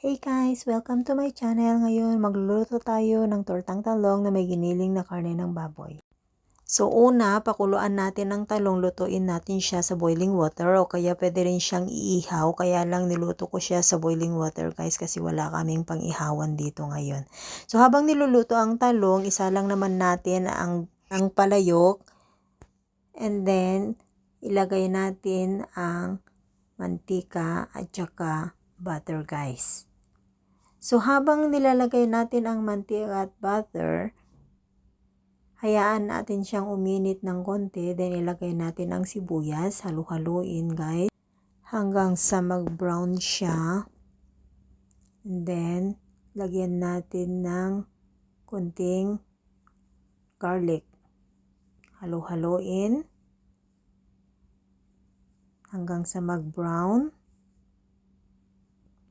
Hey guys! Welcome to my channel. Ngayon, magluluto tayo ng tortang talong na may giniling na karne ng baboy. So una, pakuluan natin ang talong, lutuin natin siya sa boiling water o kaya pwede rin siyang iihaw. Kaya lang niluto ko siya sa boiling water guys kasi wala kaming pang-ihawan dito ngayon. So habang niluluto ang talong, isa lang naman natin ang palayok and then ilagay natin ang mantika at saka butter guys. So, habang nilalagay natin ang mantika at butter, hayaan natin siyang uminit ng konti. Then, ilagay natin ang sibuyas. Halu-haluin guys. Hanggang sa mag-brown siya. And then, lagyan natin ng konting garlic. Halu-haluin. Hanggang sa mag-brown.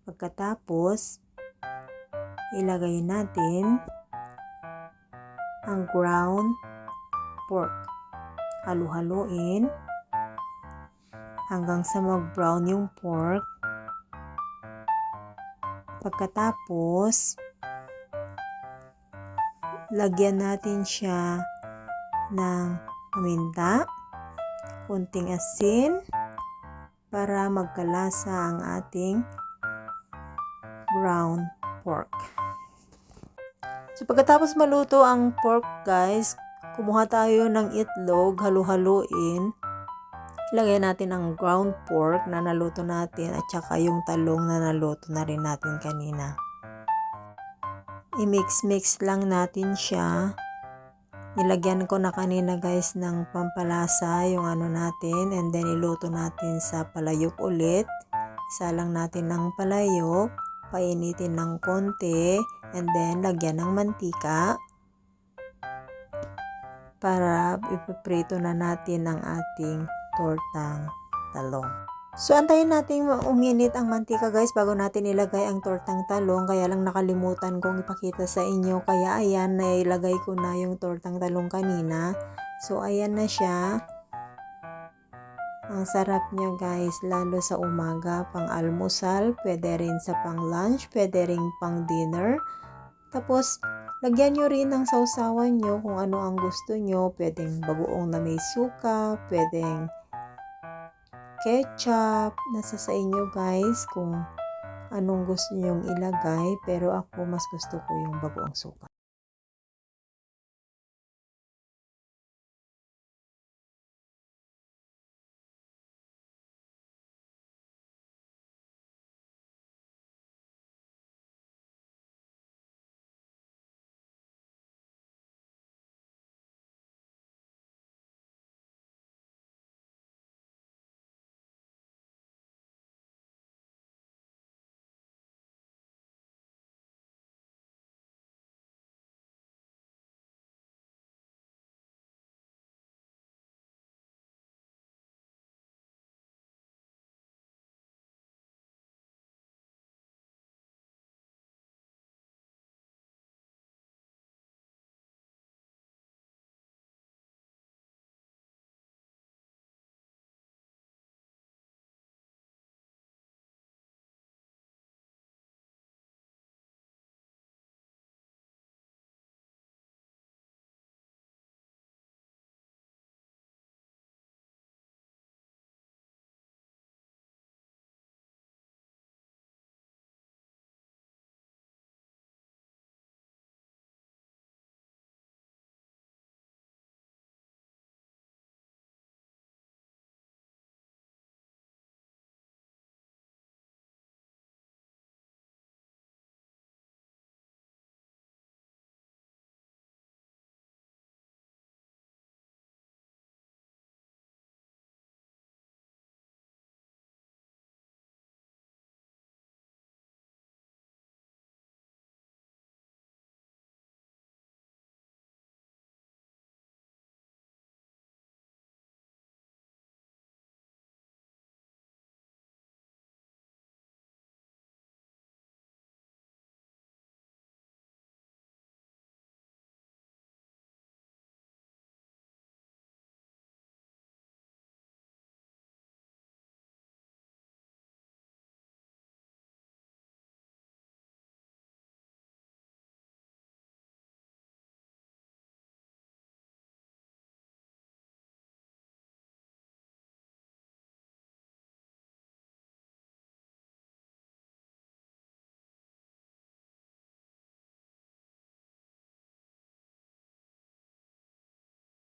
Pagkatapos, ilagay natin ang ground pork. Halu-haluin hanggang sa mag-brown yung pork. Pagkatapos, lagyan natin siya ng paminta, kunting asin para magkalasa ang ating ground pork. So pagkatapos maluto ang pork guys, kumuha tayo ng itlog, halu-haluin. Ilagay natin ang ground pork na naluto natin at saka yung talong na naluto na rin natin kanina. I-mix-mix lang natin siya. Nilagyan ko na kanina guys ng pampalasa yung ano natin and then iluto natin sa palayok ulit. Isa lang natin ng palayok. Painitin ng konti and then lagyan ng mantika para ipiprito na natin ang ating tortang talong. So antayin natin uminit ang mantika guys bago natin ilagay ang tortang talong, kaya lang nakalimutan kong ipakita sa inyo, kaya ayan, nailagay ko na yung tortang talong kanina. So ayan na siya. Ang sarap niya guys, lalo sa umaga, pang almusal, pwede rin sa pang lunch, pwede rin pang dinner. Tapos, lagyan nyo rin ng sausawan nyo kung ano ang gusto nyo. Pwedeng bagoong na may suka, pwedeng ketchup. Nasa sa inyo guys kung anong gusto nyong ilagay. Pero ako mas gusto ko yung bagoong suka.